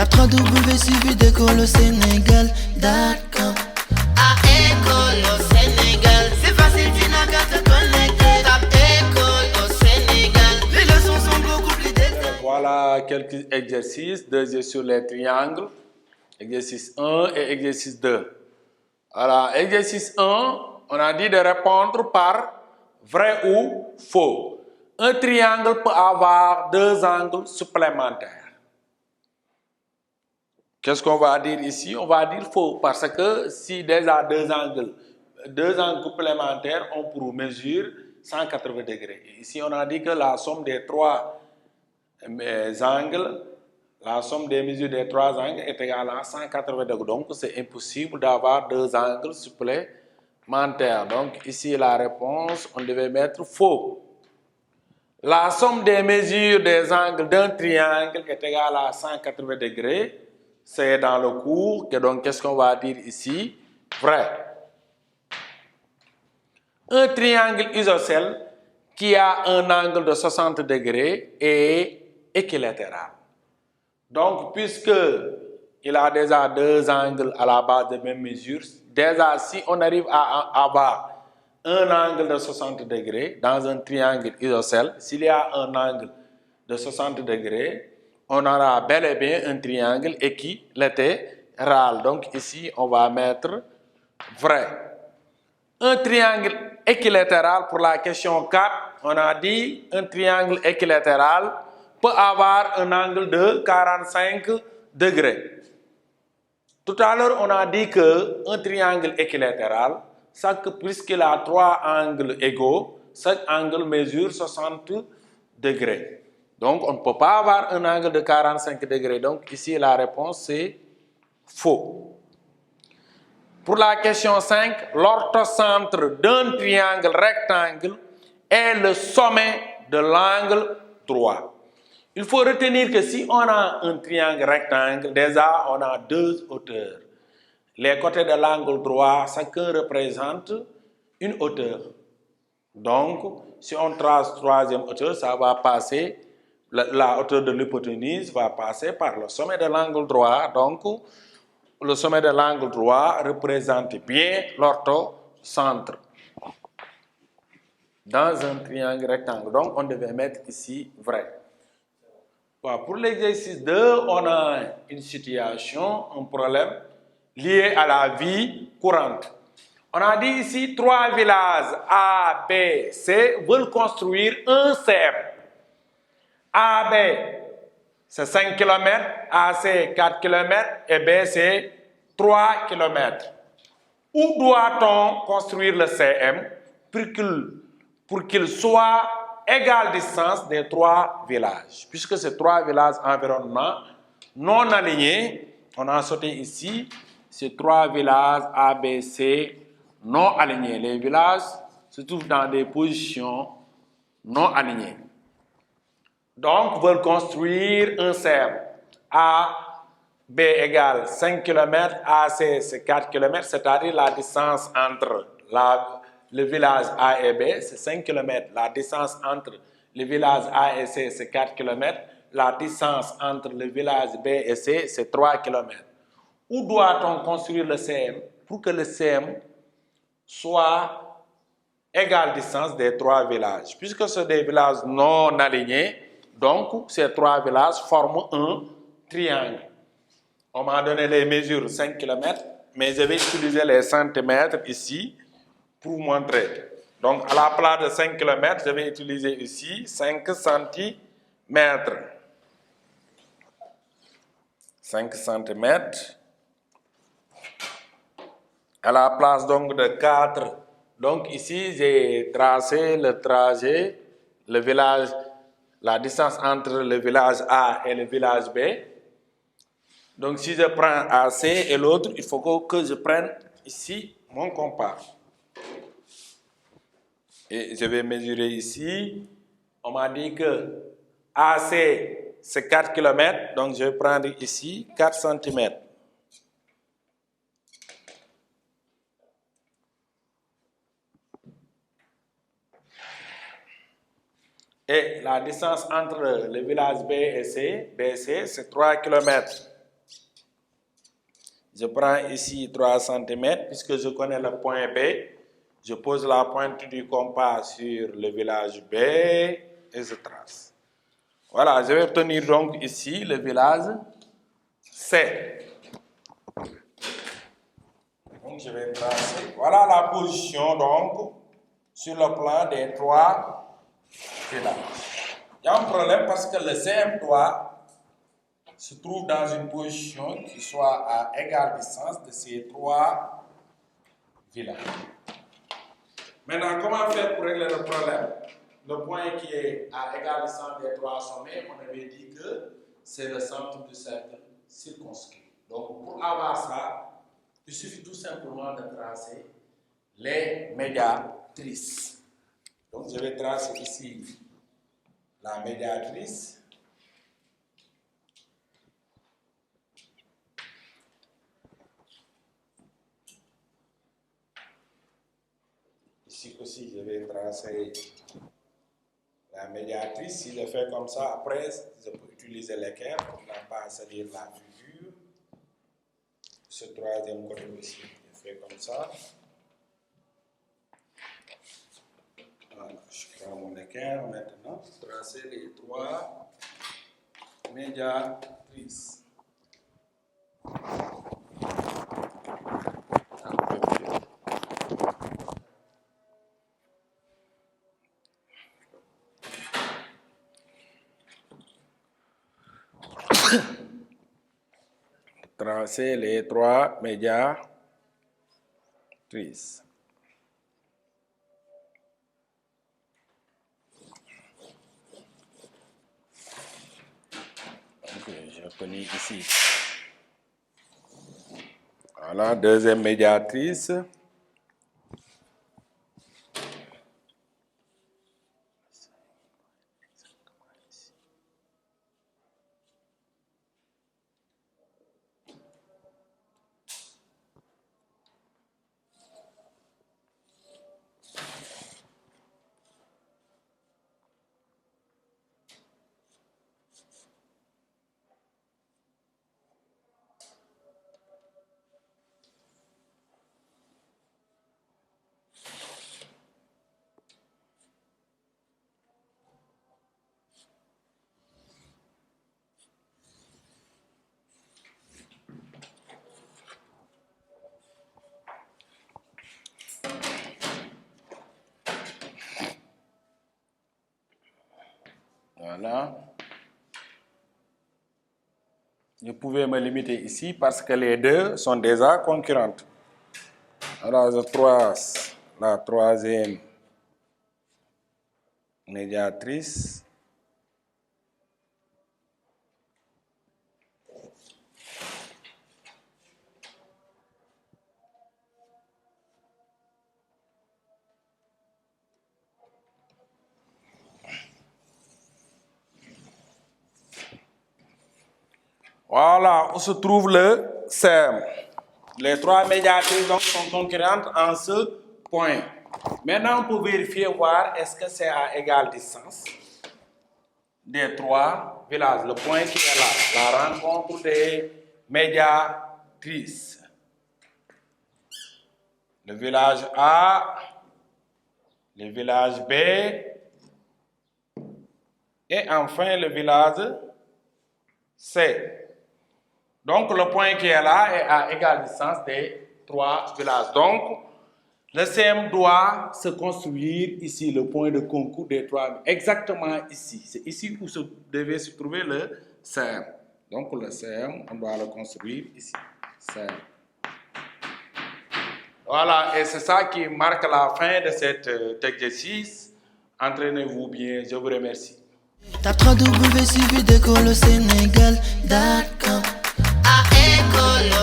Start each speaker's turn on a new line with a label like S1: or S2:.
S1: Tape www.suividécole-au-sénégal.com. À École au Sénégal, c'est facile, tu n'as qu'à te connecter. Tape École au Sénégal, les leçons sont beaucoup plus détaillées.
S2: Voilà quelques exercices basés sur les triangles. Exercice 1 et exercice 2. Alors, exercice 1, on a dit de répondre par vrai ou faux. Un triangle peut avoir deux angles supplémentaires. Qu'est-ce qu'on va dire ici? On va dire faux, parce que si déjà deux angles complémentaires ont pour mesure 180 degrés. Et ici, on a dit que la somme des trois angles, la somme des mesures des trois angles est égale à 180 degrés. Donc, c'est impossible d'avoir deux angles supplémentaires. Donc, ici, la réponse, on devait mettre faux. La somme des mesures des angles d'un triangle est égale à 180 degrés. C'est dans le cours. Donc, qu'est-ce qu'on va dire ici? Vrai. Un triangle isocèle qui a un angle de 60 degrés est équilatéral. Donc, puisqu'il a déjà deux angles à la base de même mesure, déjà si on arrive à avoir un angle de 60 degrés dans un triangle isocèle, s'il y a un angle de 60 degrés, on aura bel et bien un triangle équilatéral. Donc ici, on va mettre vrai. Un triangle équilatéral, pour la question 4, on a dit un triangle équilatéral peut avoir un angle de 45 degrés. Tout à l'heure, on a dit qu'un triangle équilatéral, puisqu'il a trois angles égaux, chaque angle mesure 60 degrés. Donc, on ne peut pas avoir un angle de 45 degrés. Donc, ici, la réponse, c'est faux. Pour la question 5, l'orthocentre d'un triangle rectangle est le sommet de l'angle droit. Il faut retenir que si on a un triangle rectangle, déjà, on a deux hauteurs. Les côtés de l'angle droit, chacun représente une hauteur. Donc, si on trace troisième hauteur, ça va passer, la hauteur de l'hypoténuse va passer par le sommet de l'angle droit. Donc, le sommet de l'angle droit représente bien l'orthocentre dans un triangle rectangle. Donc, on devait mettre ici vrai. Pour l'exercice 2, on a une situation, un problème lié à la vie courante. On a dit ici, trois villages A, B, C veulent construire un CEM. A, B, c'est 5 km, AC 4 km et B, c'est 3 km. Où doit-on construire le CM pour qu'il soit égale distance des trois villages? Puisque ces trois villages environnement non alignés, on a sauté ici ces trois villages A, B, C non alignés. Les villages se trouvent dans des positions non alignées. Donc, veulent construire un CM. A, B égale 5 km, AC c'est 4 km, c'est-à-dire la distance entre le village A et B, c'est 5 km. La distance entre le village A et C, c'est 4 km. La distance entre le village B et C, c'est 3 km. Où doit-on construire le CM pour que le CM soit égale distance des trois villages? Puisque ce sont des villages non alignés, donc ces trois villages forment un triangle. On m'a donné les mesures 5 km, mais je vais utiliser les centimètres ici pour vous montrer. Donc, à la place de 5 km, je vais utiliser ici 5 cm. 5 cm. À la place donc de 4. Donc, ici, j'ai tracé le trajet, le village, la distance entre le village A et le village B. Donc, si je prends AC et l'autre, il faut que je prenne ici mon compas. Et je vais mesurer ici. On m'a dit que AC, c'est 4 km. Donc, je vais prendre ici 4 cm. Et la distance entre le village B et C, BC, c'est 3 km. Je prends ici 3 cm, puisque je connais le point B. Je pose la pointe du compas sur le village B et je trace. Voilà, je vais obtenir donc ici le village C. Donc je vais tracer. Voilà la position donc sur le plan des 3 villages. Il y a un problème parce que le CM3 se trouve dans une position qui soit à égale distance de ces 3 villages. Maintenant, comment faire pour régler le problème? Le point qui est à égale distance des 3 sommets, on avait dit que c'est le centre du cercle circonscrit. Donc, pour avoir ça, il suffit tout simplement de tracer les médiatrices. Donc, je vais tracer ici la médiatrice. Ici aussi, je vais tracer la médiatrice. Si je fais comme ça, après, je peux utiliser l'équerre pour ne pas salir la figure. Ce troisième côté aussi, je fais comme ça. Voilà, je prends mon équerre maintenant, tracer les 3 médiatrices. Tracer les 3 médiatrices. Ok, je finis ici. Voilà, deuxième médiatrice. Voilà. Je pouvais me limiter ici parce que les deux sont déjà concurrentes. Alors, je trace la troisième médiatrice. Voilà, où se trouve le CM. Les 3 médiatrices donc sont concurrentes en ce point. Maintenant, on peut vérifier, voir est-ce que c'est à égale distance des 3 villages. Le point qui est là, la rencontre des médiatrices. Le village A, le village B et enfin le village C. Donc, le point qui est là est à égale distance des 3 villages. Donc, le CM doit se construire ici, le point de concours des 3, exactement ici. C'est ici où devait se trouver le CM. Donc, le CM, on doit le construire ici. CM. Voilà, et c'est ça qui marque la fin de cet exercice. Entraînez-vous bien, je vous remercie.
S1: Tape www.suividecolosénégal.com. À École